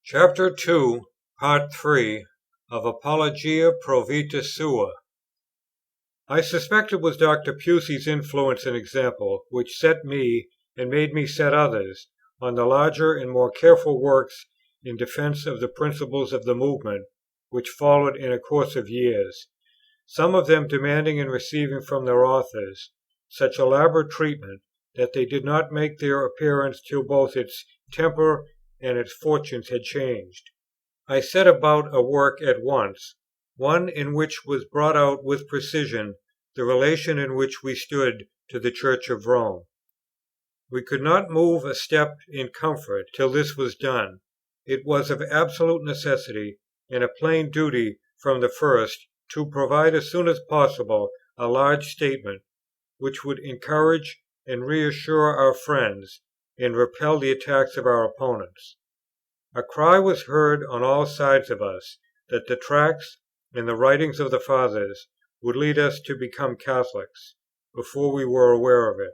Chapter 2, Part 3 of Apologia Pro Vita Sua. I suspect it was Dr. Pusey's influence and example, which set me, and made me set others, on the larger and more careful works in defence of the principles of the movement, which followed in a course of years, some of them demanding and receiving from their authors such elaborate treatment, that they did not make their appearance till both its temper and its fortunes had changed. I set about a work at once, one in which was brought out with precision the relation in which we stood to the Church of Rome. We could not move a step in comfort till this was done. It was of absolute necessity, and a plain duty from the first, to provide as soon as possible a large statement, which would encourage and reassure our friends, and repel the attacks of our opponents. A cry was heard on all sides of us, that the Tracts and the writings of the Fathers would lead us to become Catholics, before we were aware of it.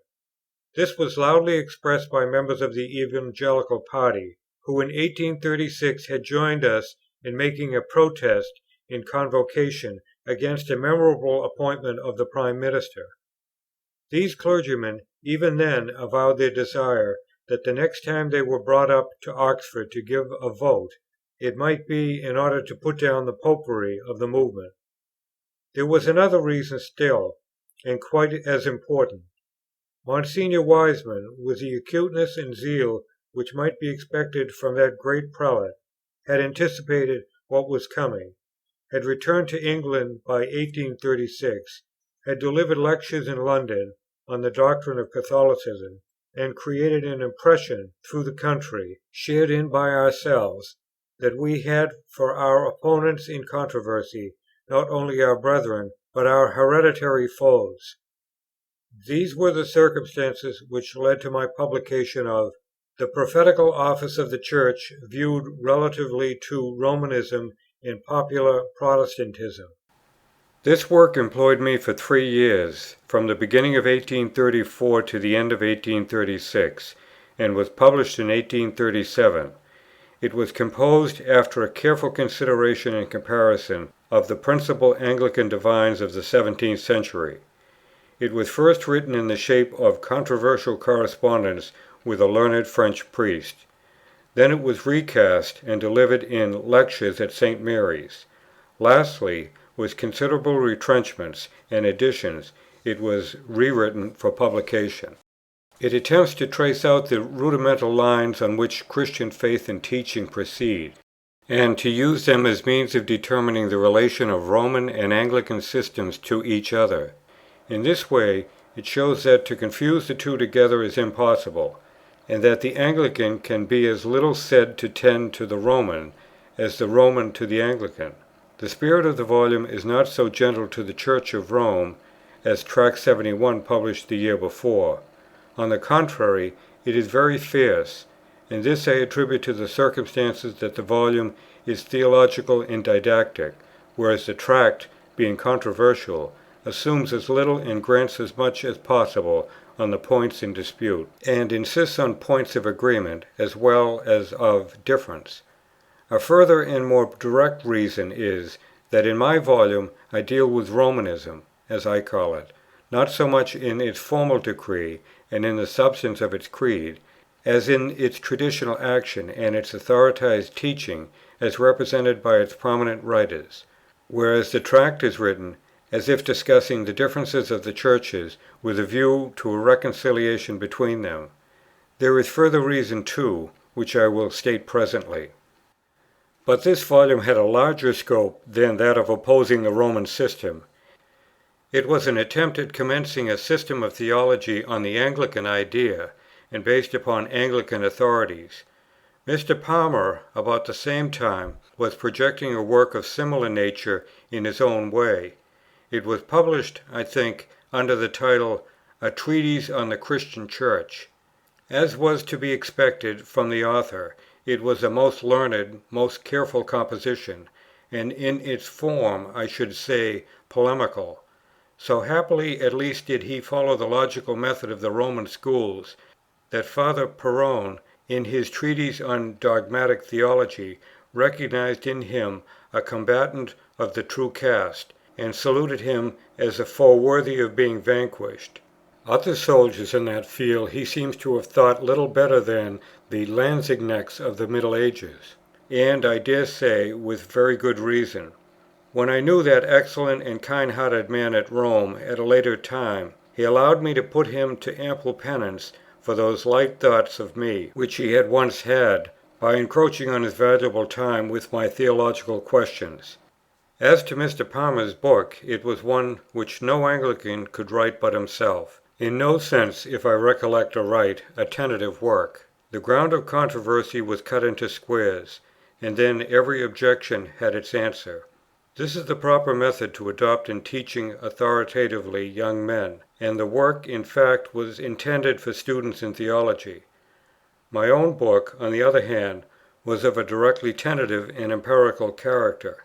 This was loudly expressed by members of the Evangelical party, who in 1836 had joined us in making a protest in Convocation against a memorable appointment of the Prime Minister. These clergymen even then avowed their desire that the next time they were brought up to Oxford to give a vote, it might be in order to put down the Popery of the movement. There was another reason still, and quite as important. Monsignor Wiseman, with the acuteness and zeal which might be expected from that great prelate, had anticipated what was coming, had returned to England by 1836, had delivered lectures in London on the doctrine of Catholicism, and created an impression through the country, shared in by ourselves, that we had for our opponents in controversy not only our brethren, but our hereditary foes. These were the circumstances which led to my publication of The Prophetical Office of the Church viewed relatively to Romanism and Popular Protestantism. This work employed me for 3 years, from the beginning of 1834 to the end of 1836, and was published in 1837. It was composed after a careful consideration and comparison of the principal Anglican divines of the 17th century. It was first written in the shape of controversial correspondence with a learned French priest. Then it was recast and delivered in lectures at St. Mary's. Lastly, with considerable retrenchments and additions, it was rewritten for publication. It attempts to trace out the rudimental lines on which Christian faith and teaching proceed, and to use them as means of determining the relation of Roman and Anglican systems to each other. In this way, it shows that to confuse the two together is impossible, and that the Anglican can be as little said to tend to the Roman as the Roman to the Anglican. The spirit of the volume is not so gentle to the Church of Rome as Tract 71 published the year before. On the contrary, it is very fierce, and this I attribute to the circumstances that the volume is theological and didactic, whereas the tract, being controversial, assumes as little and grants as much as possible on the points in dispute, and insists on points of agreement as well as of difference. A further and more direct reason is, that in my volume I deal with Romanism, as I call it, not so much in its formal decree and in the substance of its creed, as in its traditional action and its authorized teaching as represented by its prominent writers, whereas the tract is written as if discussing the differences of the churches with a view to a reconciliation between them. There is further reason too, which I will state presently. But this volume had a larger scope than that of opposing the Roman system. It was an attempt at commencing a system of theology on the Anglican idea, and based upon Anglican authorities. Mr. Palmer, about the same time, was projecting a work of similar nature in his own way. It was published, I think, under the title, A Treatise on the Christian Church. As was to be expected from the author, it was a most learned, most careful composition, and in its form, I should say, polemical. So happily at least did he follow the logical method of the Roman schools, that Father Perrone, in his treatise on dogmatic theology, recognized in him a combatant of the true caste, and saluted him as a foe worthy of being vanquished. Other soldiers in that field he seems to have thought little better than the Landsknechts of the Middle Ages, and, I dare say, with very good reason. When I knew that excellent and kind‐hearted man at Rome at a later time, he allowed me to put him to ample penance for those light thoughts of me, which he had once had, by encroaching on his valuable time with my theological questions. As to Mr. Palmer's book, it was one which no Anglican could write but himself; in no sense, if I recollect aright, a tentative work. The ground of controversy was cut into squares, and then every objection had its answer. This is the proper method to adopt in teaching authoritatively young men, and the work in fact was intended for students in theology. My own book, on the other hand, was of a directly tentative and empirical character.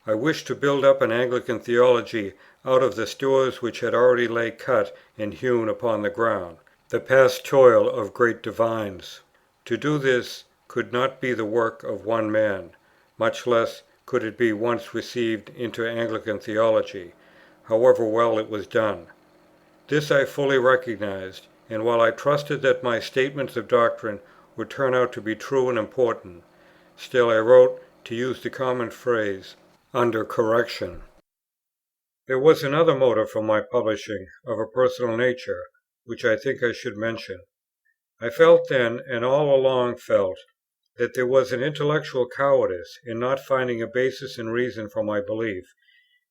I wished to build up an Anglican theology out of the stores which had already lain cut and hewn upon the ground, the past toil of great divines. To do this could not be the work of one man, much less could it be once received into Anglican theology, however well it was done. This I fully recognized, and while I trusted that my statements of doctrine would turn out to be true and important, still I wrote, to use the common phrase, under correction. There was another motive for my publishing, of a personal nature, which I think I should mention. I felt then, and all along felt, that there was an intellectual cowardice in not finding a basis in reason for my belief,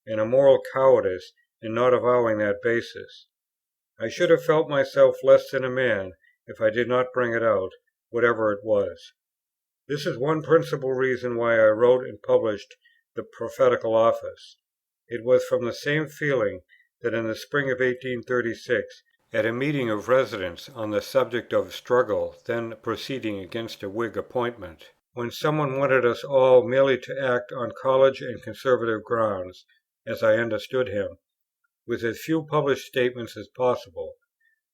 and a moral cowardice in not avowing that basis. I should have felt myself less than a man if I did not bring it out, whatever it was. This is one principal reason why I wrote and published the Prophetical Office. It was from the same feeling that in the spring of 1836, at a meeting of residents on the subject of struggle then proceeding against a Whig appointment, when some one wanted us all merely to act on college and conservative grounds, as I understood him, with as few published statements as possible,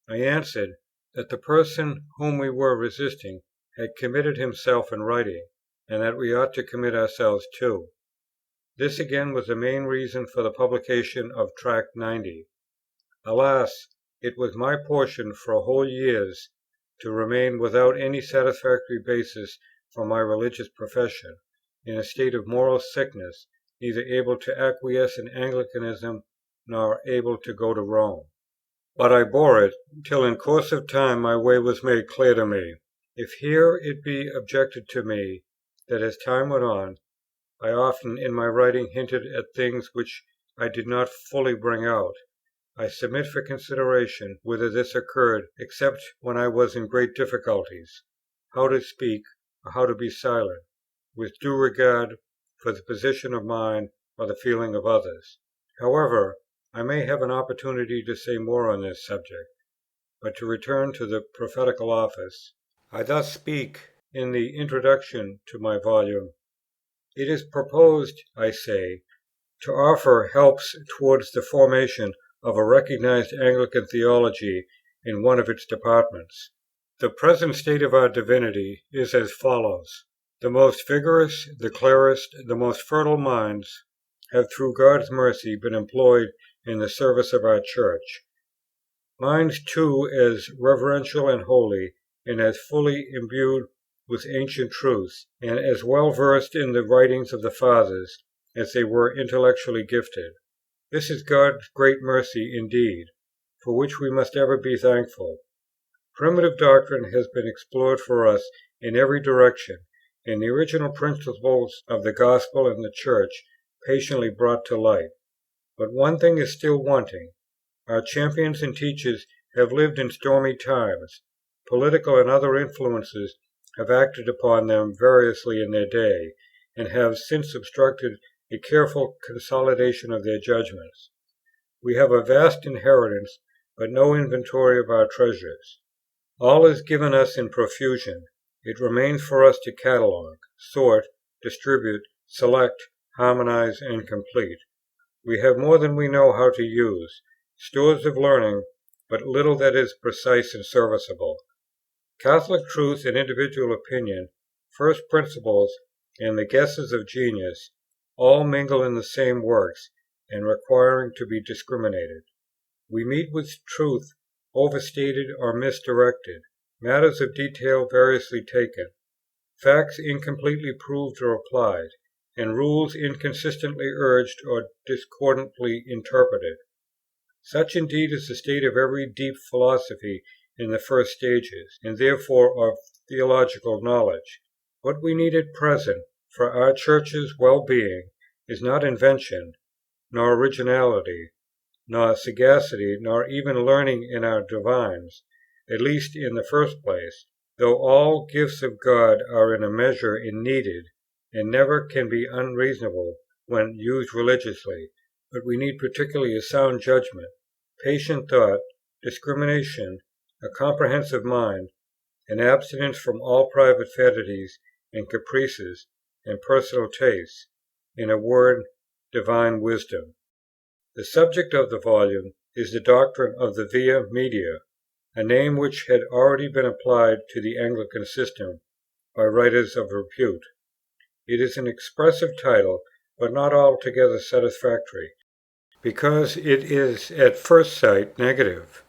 I answered, that the person whom we were resisting had committed himself in writing, and that we ought to commit ourselves too. This again was the main reason for the publication of Tract 90. Alas! it was my portion for whole years to remain without any satisfactory basis for my religious profession, in a state of moral sickness, neither able to acquiesce in Anglicanism, nor able to go to Rome. But I bore it, till in course of time my way was made clear to me. If here it be objected to me, that as time went on, I often in my writing hinted at things which I did not fully bring out, I submit for consideration whether this occurred except when I was in great difficulties, how to speak, or how to be silent, with due regard for the position of mine or the feeling of others. However, I may have an opportunity to say more on this subject. But to return to the Prophetical Office, I thus speak in the introduction to my volume. It is proposed, I say, to offer helps towards the formation of a recognized Anglican theology in one of its departments. The present state of our divinity is as follows. The most vigorous, the clearest, the most fertile minds have through God's mercy been employed in the service of our Church. Minds too as reverential and holy, and as fully imbued with ancient truths, and as well versed in the writings of the Fathers as they were intellectually gifted. This is God's great mercy indeed, for which we must ever be thankful. Primitive doctrine has been explored for us in every direction, and the original principles of the Gospel and the Church patiently brought to light. But one thing is still wanting. Our champions and teachers have lived in stormy times. Political and other influences have acted upon them variously in their day, and have since obstructed a careful consolidation of their judgments. We have a vast inheritance, but no inventory of our treasures. All is given us in profusion. It remains for us to catalogue, sort, distribute, select, harmonize, and complete. We have more than we know how to use, stores of learning, but little that is precise and serviceable. Catholic truth and individual opinion, first principles, and the guesses of genius, all mingle in the same works, and requiring to be discriminated. We meet with truth overstated or misdirected, matters of detail variously taken, facts incompletely proved or applied, and rules inconsistently urged or discordantly interpreted. Such indeed is the state of every deep philosophy in the first stages, and therefore of theological knowledge. What we need at present for our Church's well-being is not invention, nor originality, nor sagacity, nor even learning in our divines, at least in the first place, though all gifts of God are in a measure needed, and never can be unreasonable when used religiously. But we need particularly a sound judgment, patient thought, discrimination, a comprehensive mind, and abstinence from all private vanities and caprices and personal tastes, in a word, divine wisdom. The subject of the volume is the doctrine of the Via Media, a name which had already been applied to the Anglican system by writers of repute. It is an expressive title, but not altogether satisfactory, because it is at first sight negative.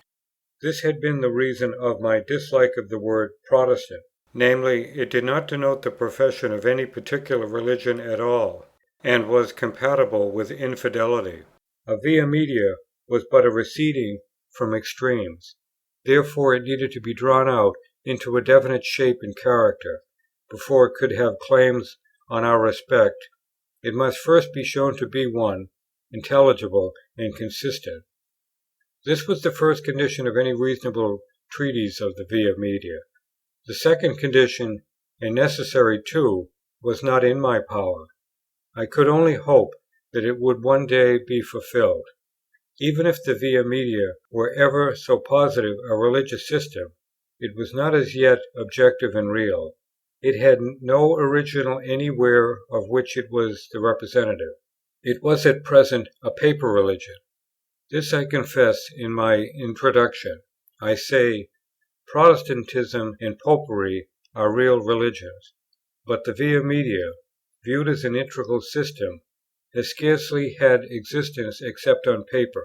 This had been the reason of my dislike of the word Protestant, namely, it did not denote the profession of any particular religion at all, and was compatible with infidelity. A via media was but a receding from extremes. Therefore it needed to be drawn out into a definite shape and character. Before it could have claims on our respect, it must first be shown to be one, intelligible and consistent. This was the first condition of any reasonable treatise of the Via Media. The second condition, and necessary too, was not in my power. I could only hope that it would one day be fulfilled. Even if the Via Media were ever so positive a religious system, it was not as yet objective and real. It had no original anywhere of which it was the representative. It was at present a paper religion. This I confess in my introduction. I say, Protestantism and Popery are real religions, but the Via Media, viewed as an integral system, has scarcely had existence except on paper.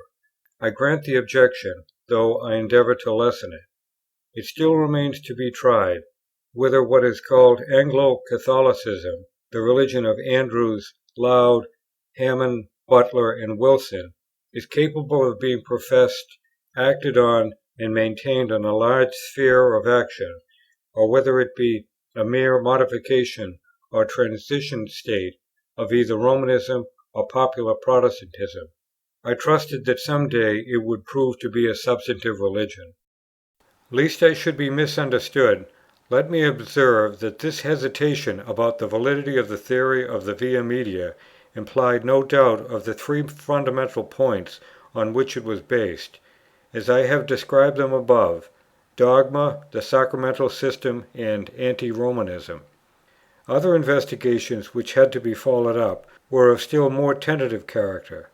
I grant the objection, though I endeavour to lessen it. It still remains to be tried, whether what is called Anglo-Catholicism, the religion of Andrews, Laud, Hammond, Butler, and Wilson, is capable of being professed, acted on, and maintained on a large sphere of action, or whether it be a mere modification or transition state of either Romanism or popular Protestantism. I trusted that some day it would prove to be a substantive religion. Lest I should be misunderstood, let me observe that this hesitation about the validity of the theory of the Via Media implied no doubt of the three fundamental points on which it was based, as I have described them above: dogma, the sacramental system, and anti-Romanism. Other investigations which had to be followed up were of still more tentative character.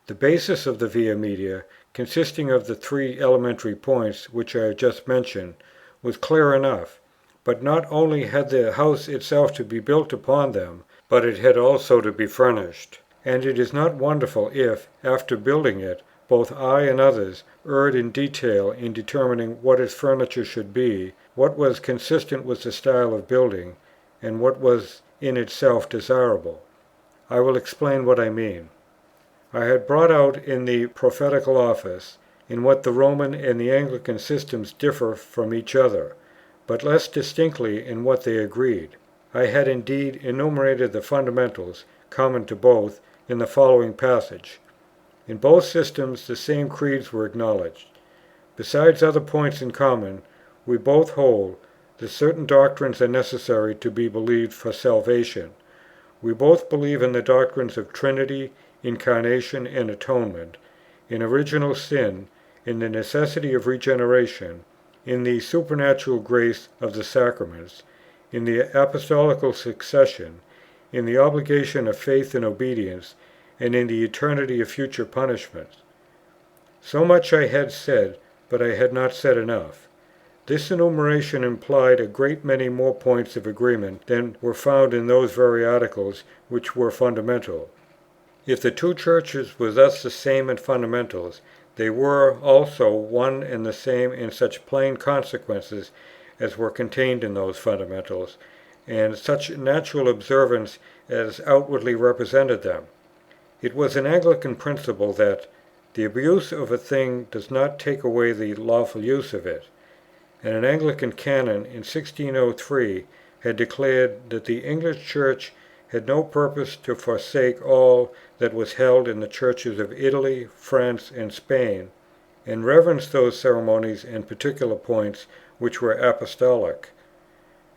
The basis of the Via Media, consisting of the three elementary points which I have just mentioned, was clear enough, but not only had the house itself to be built upon them, but it had also to be furnished. And it is not wonderful if, after building it, both I and others erred in detail in determining what its furniture should be, what was consistent with the style of building, and what was in itself desirable. I will explain what I mean. I had brought out in the Prophetical Office, in what the Roman and the Anglican systems differ from each other, but less distinctly in what they agreed. I had indeed enumerated the fundamentals, common to both, in the following passage. In both systems the same creeds were acknowledged. Besides other points in common, we both hold that certain doctrines are necessary to be believed for salvation. We both believe in the doctrines of Trinity, Incarnation, and Atonement, in original sin, in the necessity of regeneration, in the supernatural grace of the sacraments, in the apostolical succession, in the obligation of faith and obedience, and in the eternity of future punishments. So much I had said, but I had not said enough. This enumeration implied a great many more points of agreement than were found in those very articles which were fundamental. If the two churches were thus the same in fundamentals, they were also one and the same in such plain consequences as were contained in those fundamentals, and such natural observance as outwardly represented them. It was an Anglican principle that the abuse of a thing does not take away the lawful use of it, and an Anglican canon in 1603 had declared that the English Church had no purpose to forsake all that was held in the churches of Italy, France, and Spain, and reverenced those ceremonies and particular points which were apostolic.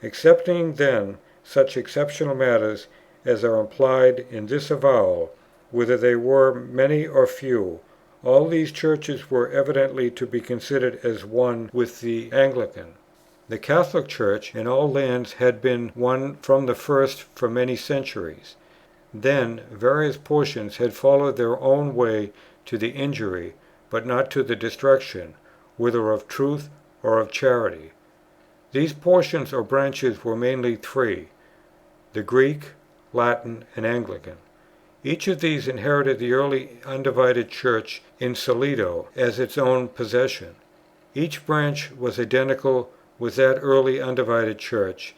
Excepting then such exceptional matters as are implied in this avowal, whether they were many or few, all these churches were evidently to be considered as one with the Anglican. The Catholic Church in all lands had been one from the first for many centuries. Then various portions had followed their own way to the injury, but not to the destruction, whether of truth or of charity. These portions or branches were mainly three: the Greek, Latin, and Anglican. Each of these inherited the early undivided Church in solido as its own possession. Each branch was identical with that early undivided Church,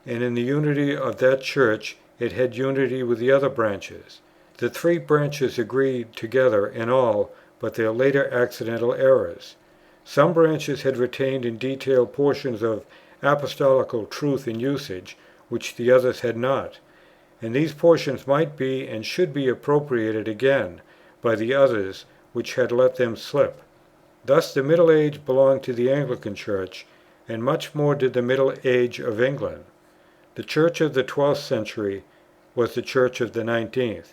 and in the unity of that Church it had unity with the other branches. The three branches agreed together in all but their later accidental errors. Some branches had retained in detail portions of apostolical truth and usage, which the others had not, and these portions might be and should be appropriated again by the others which had let them slip. Thus the Middle Age belonged to the Anglican Church, and much more did the Middle Age of England. The Church of the 12th century was the Church of the 19th.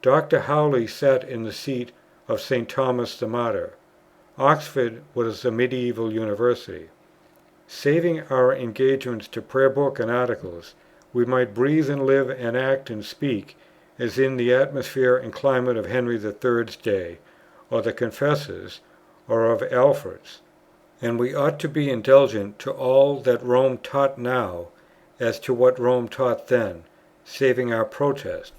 Dr. Howley sat in the seat of St. Thomas the Martyr. Oxford was a medieval university. Saving our engagements to prayer book and articles, we might breathe and live and act and speak as in the atmosphere and climate of Henry III's day, or the Confessors, or of Alfred's. And we ought to be indulgent to all that Rome taught now, as to what Rome taught then, saving our protest.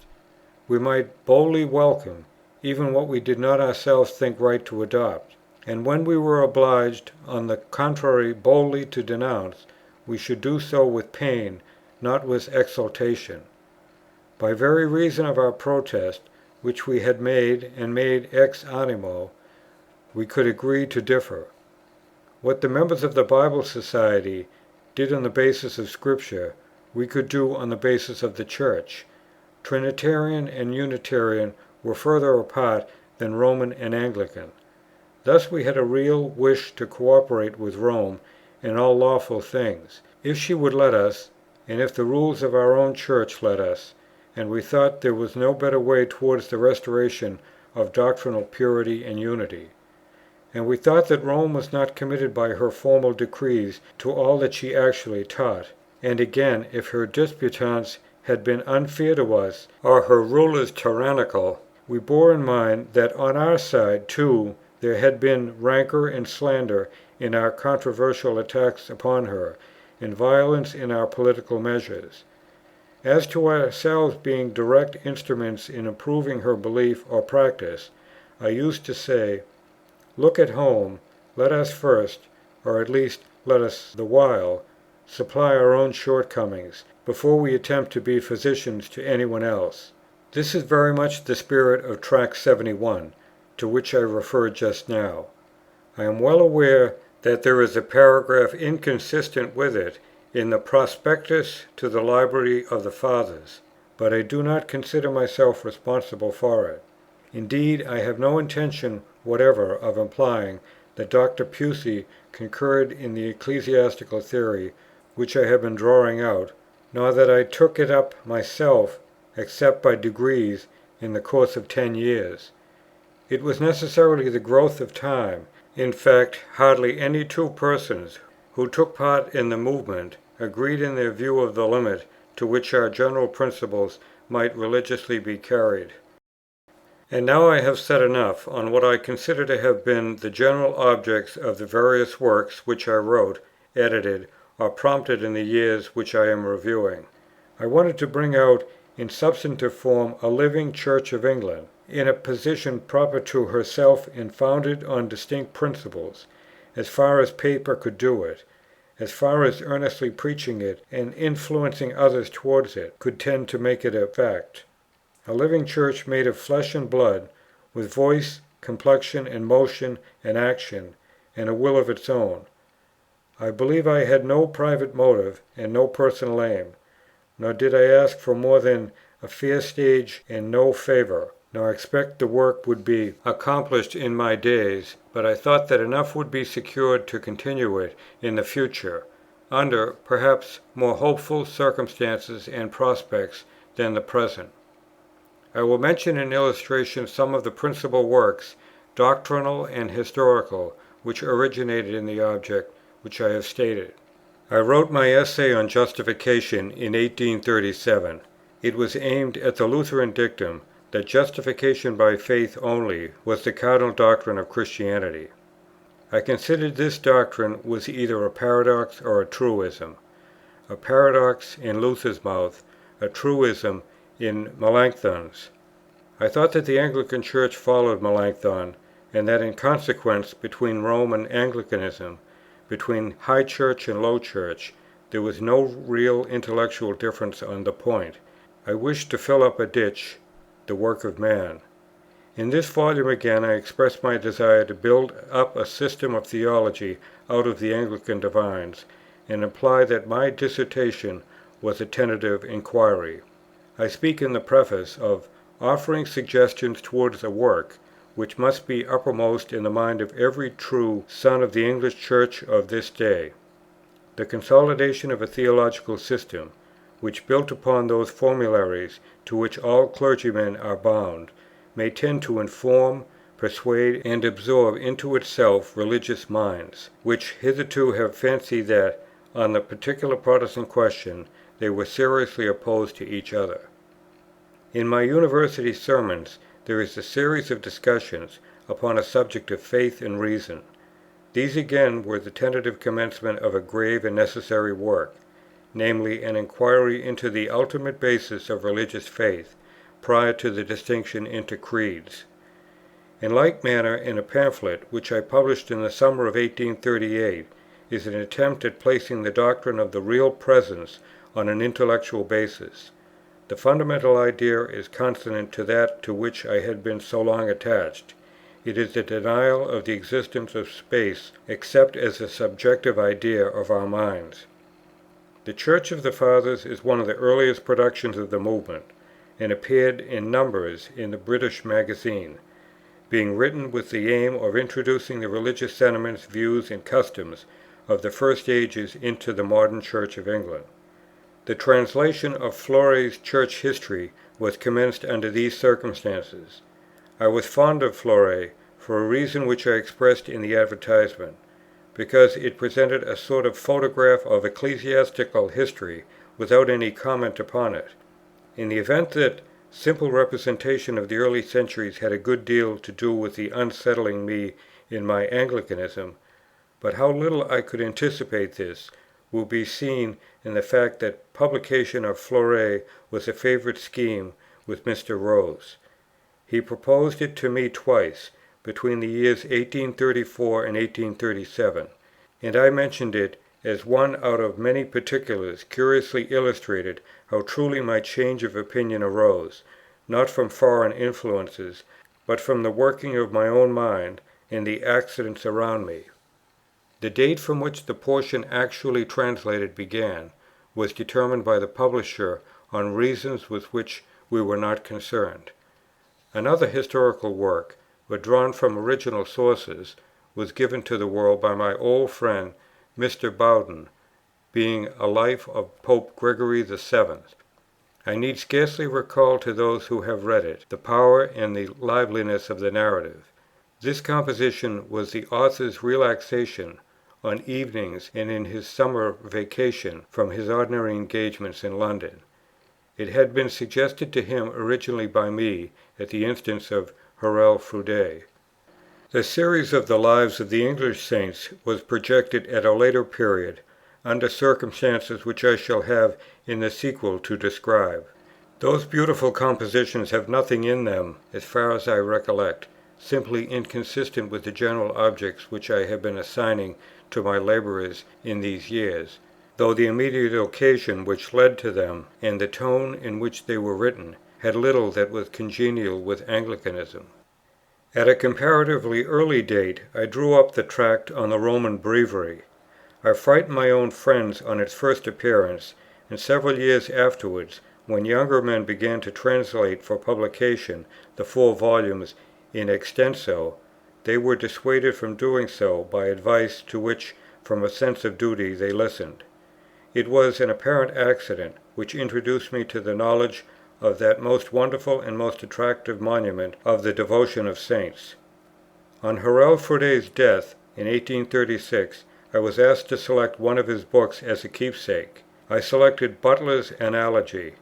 We might boldly welcome even what we did not ourselves think right to adopt, and when we were obliged, on the contrary, boldly to denounce, we should do so with pain, not with exultation. By very reason of our protest, which we had made, and made ex animo, we could agree to differ. What the members of the Bible Society did on the basis of Scripture, we could do on the basis of the Church. Trinitarian and Unitarian were further apart than Roman and Anglican. Thus we had a real wish to cooperate with Rome in all lawful things, if she would let us, and if the rules of our own Church let us, and we thought there was no better way towards the restoration of doctrinal purity and unity. And we thought that Rome was not committed by her formal decrees to all that she actually taught. And again, if her disputants had been unfair to us, or her rulers tyrannical, we bore in mind that on our side, too, there had been rancor and slander in our controversial attacks upon her, and violence in our political measures. As to ourselves being direct instruments in improving her belief or practice, I used to say, "Look at home, let us first, or at least let us the while, supply our own shortcomings, before we attempt to be physicians to any one else." This is very much the spirit of Tract 71, to which I referred just now. I am well aware that there is a paragraph inconsistent with it in the Prospectus to the Library of the Fathers, but I do not consider myself responsible for it. Indeed, I have no intention whatever of implying that Dr. Pusey concurred in the ecclesiastical theory which I have been drawing out, nor that I took it up myself, except by degrees in the course of 10 years. It was necessarily the growth of time. In fact, hardly any two persons who took part in the movement agreed in their view of the limit to which our general principles might religiously be carried. And now I have said enough on what I consider to have been the general objects of the various works which I wrote edited, or prompted in the years which I am reviewing. I wanted to bring out in substantive form a living Church of England, in a position proper to herself and founded on distinct principles, as far as paper could do it, as far as earnestly preaching it and influencing others towards it could tend to make it a fact. A living Church made of flesh and blood, with voice, complexion, and motion, and action, and a will of its own. I believe I had no private motive and no personal aim, nor did I ask for more than a fair stage and no favour, nor expect the work would be accomplished in my days, but I thought that enough would be secured to continue it in the future, under, perhaps, more hopeful circumstances and prospects than the present. I will mention in illustration some of the principal works, doctrinal and historical, which originated in the object which I have stated. I wrote my essay on Justification in 1837. It was aimed at the Lutheran dictum that justification by faith only was the cardinal doctrine of Christianity. I considered this doctrine was either a paradox or a truism. A paradox in Luther's mouth, a truism in Melanchthon's. I thought that the Anglican Church followed Melanchthon, and that in consequence, between Rome and Anglicanism, between High Church and Low Church, there was no real intellectual difference on the point. I wished to fill up a ditch, the work of man. In this volume again I express my desire to build up a system of theology out of the Anglican divines, and imply that my dissertation was a tentative inquiry. I speak in the preface of offering suggestions towards a work which must be uppermost in the mind of every true son of the English Church of this day. The consolidation of a theological system, which, built upon those formularies to which all clergymen are bound, may tend to inform, persuade, and absorb into itself religious minds, which hitherto have fancied that, on the particular Protestant question, they were seriously opposed to each other. In my University sermons there is a series of discussions upon a subject of faith and reason. These again were the tentative commencement of a grave and necessary work, namely an inquiry into the ultimate basis of religious faith, prior to the distinction into creeds. In like manner, in a pamphlet which I published in the summer of 1838, is an attempt at placing the doctrine of the Real Presence on an intellectual basis. The fundamental idea is consonant to that to which I had been so long attached. It is the denial of the existence of space except as a subjective idea of our minds. The Church of the Fathers is one of the earliest productions of the movement, and appeared in numbers in the British Magazine, being written with the aim of introducing the religious sentiments, views, and customs of the first ages into the modern Church of England. The translation of Floré's Church History was commenced under these circumstances. I was fond of Floré for a reason which I expressed in the advertisement, because it presented a sort of photograph of ecclesiastical history without any comment upon it. In the event that simple representation of the early centuries had a good deal to do with the unsettling me in my Anglicanism, but how little I could anticipate this will be seen in the fact that publication of Floré was a favourite scheme with Mr. Rose. He proposed it to me twice, between the years 1834 and 1837, and I mentioned it as one out of many particulars curiously illustrated how truly my change of opinion arose, not from foreign influences, but from the working of my own mind and the accidents around me. The date from which the portion actually translated began was determined by the publisher on reasons with which we were not concerned. Another historical work, but drawn from original sources, was given to the world by my old friend Mr. Bowden, being a Life of Pope Gregory VII. I need scarcely recall to those who have read it the power and the liveliness of the narrative. This composition was the author's relaxation on evenings and in his summer vacation from his ordinary engagements in London. It had been suggested to him originally by me at the instance of Hurrell Froude. The series of the lives of the English Saints was projected at a later period, under circumstances which I shall have in the sequel to describe. Those beautiful compositions have nothing in them, as far as I recollect, simply inconsistent with the general objects which I have been assigning to my labours in these years, though the immediate occasion which led to them, and the tone in which they were written, had little that was congenial with Anglicanism. At a comparatively early date I drew up the Tract on the Roman Breviary. I frightened my own friends on its first appearance, and several years afterwards, when younger men began to translate for publication the 4 volumes in extenso, they were dissuaded from doing so by advice to which from a sense of duty they listened. It was an apparent accident which introduced me to the knowledge of that most wonderful and most attractive monument of the devotion of saints. On Hurrell Froude's death in 1836, I was asked to select one of his books as a keepsake. I selected Butler's Analogy,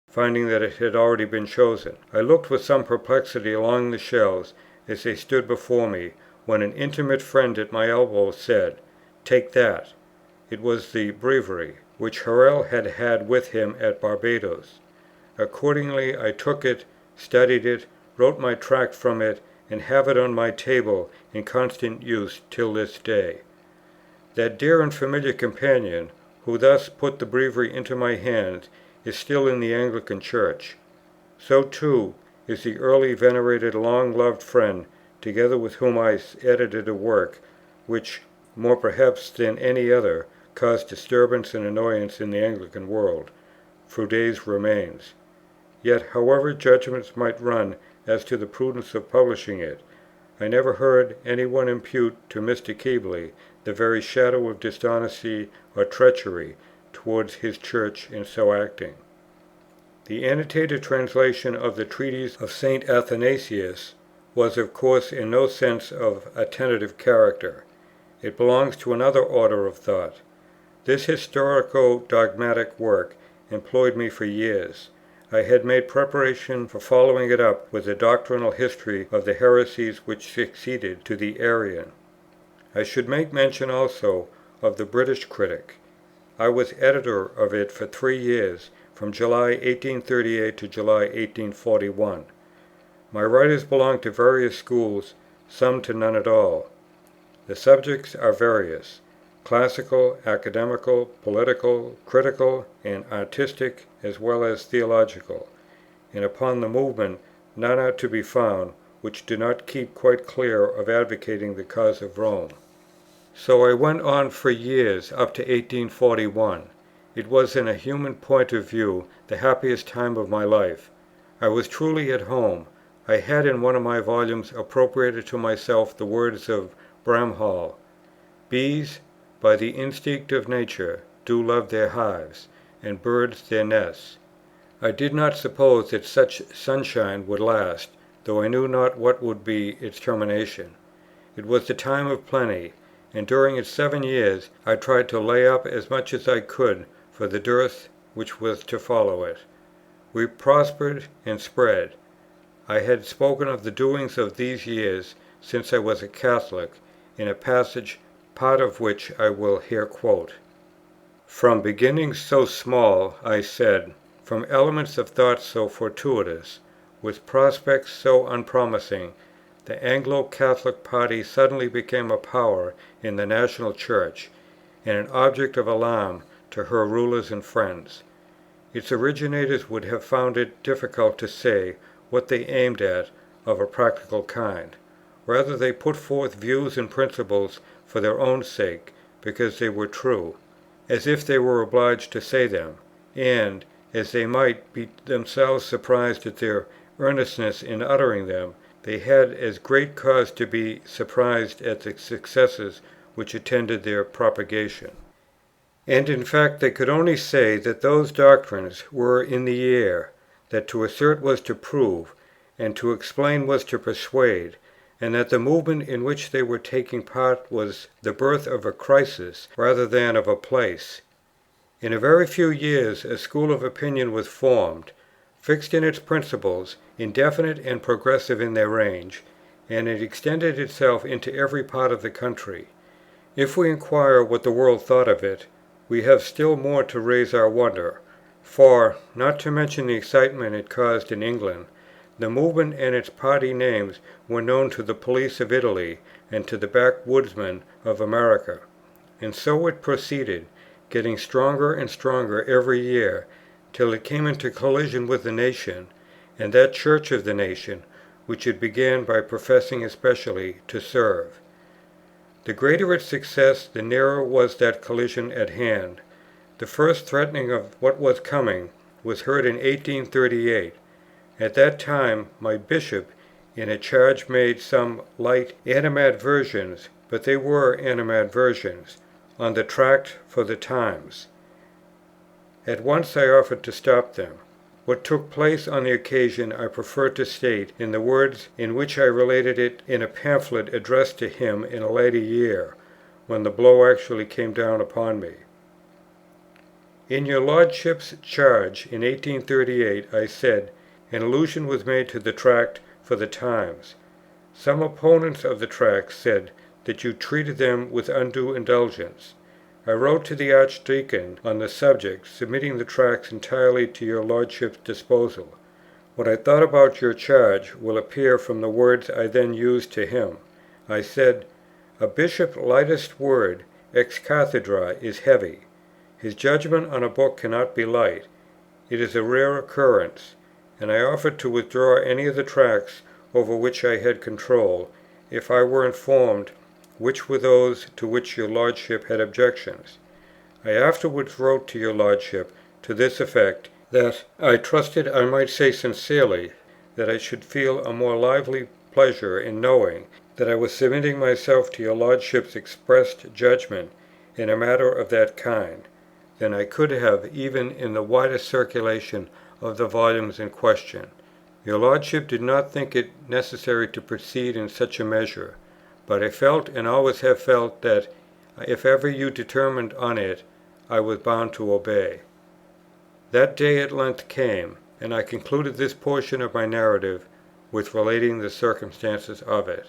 finding that it had already been chosen. I looked with some perplexity along the shelves as they stood before me, when an intimate friend at my elbow said, "Take that." It was the Breviary, which Hurrell had had with him at Barbadoes. Accordingly I took it, studied it, wrote my Tract from it, and have it on my table in constant use till this day. That dear and familiar companion, who thus put the Breviary into my hands, is still in the Anglican Church. So too is the early venerated long-loved friend, together with whom I edited a work, which, more perhaps than any other, caused disturbance and annoyance in the Anglican world, Froude's Remains. Yet, however judgments might run as to the prudence of publishing it, I never heard any one impute to Mr. Keble the very shadow of dishonesty or treachery towards his Church in so acting. The annotated translation of the Treatise of St. Athanasius was of course in no sense of a tentative character. It belongs to another order of thought. This historico-dogmatic work employed me for years. I had made preparation for following it up with a doctrinal history of the heresies which succeeded to the Arian. I should make mention also of the British Critic. I was editor of it for 3 years, from July 1838 to July 1841. My writers belong to various schools, some to none at all. The subjects are various: classical, academical, political, critical, and artistic, as well as theological, and upon the movement none are to be found which do not keep quite clear of advocating the cause of Rome. So I went on for years up to 1841. It was in a human point of view the happiest time of my life. I was truly at home. I had in one of my volumes appropriated to myself the words of Bramhall: "Bees, by the instinct of nature, do love their hives, and birds their nests." I did not suppose that such sunshine would last, though I knew not what would be its termination. It was the time of plenty, and during its 7 years I tried to lay up as much as I could for the dearth which was to follow it. We prospered and spread. I had spoken of the doings of these years, since I was a Catholic, in a passage, part of which I will here quote. "From beginnings so small," I said, "from elements of thought so fortuitous, with prospects so unpromising, the Anglo-Catholic party suddenly became a power in the national Church, and an object of alarm to her rulers and friends. Its originators would have found it difficult to say what they aimed at of a practical kind. Rather they put forth views and principles for their own sake, because they were true, as if they were obliged to say them, and, as they might be themselves surprised at their earnestness in uttering them, they had as great cause to be surprised at the successes which attended their propagation. And in fact they could only say that those doctrines were in the air, that to assert was to prove, and to explain was to persuade, and that the movement in which they were taking part was the birth of a crisis rather than of a place. In a very few years a school of opinion was formed, fixed in its principles, indefinite and progressive in their range, and it extended itself into every part of the country. If we inquire what the world thought of it, we have still more to raise our wonder; for, not to mention the excitement it caused in England, the movement and its party names were known to the police of Italy and to the backwoodsmen of America. And so it proceeded, getting stronger and stronger every year, till it came into collision with the nation, and that Church of the nation, which it began by professing especially to serve. The greater its success, the nearer was that collision at hand. The first threatening of what was coming was heard in 1838. At that time my bishop, in a charge, made some light animadversions, but they were animadversions, on the Tract for the Times. At once I offered to stop them. What took place on the occasion I prefer to state in the words in which I related it in a pamphlet addressed to him in a later year, when the blow actually came down upon me. In your Lordship's charge in 1838, I said, an allusion was made to the Tract for the Times. Some opponents of the Tract said that you treated them with undue indulgence. I wrote to the Archdeacon on the subject, submitting the Tracts entirely to your Lordship's disposal. What I thought about your charge will appear from the words I then used to him. I said, a bishop's lightest word, ex cathedra, is heavy. His judgment on a book cannot be light. It is a rare occurrence. And I offered to withdraw any of the Tracts over which I had control, if I were informed which were those to which your Lordship had objections. I afterwards wrote to your Lordship to this effect, that I trusted I might say sincerely that I should feel a more lively pleasure in knowing that I was submitting myself to your Lordship's expressed judgment in a matter of that kind, than I could have even in the widest circulation of the volumes in question. Your Lordship did not think it necessary to proceed in such a measure, but I felt and always have felt that, if ever you determined on it, I was bound to obey. That day at length came, and I concluded this portion of my narrative with relating the circumstances of it.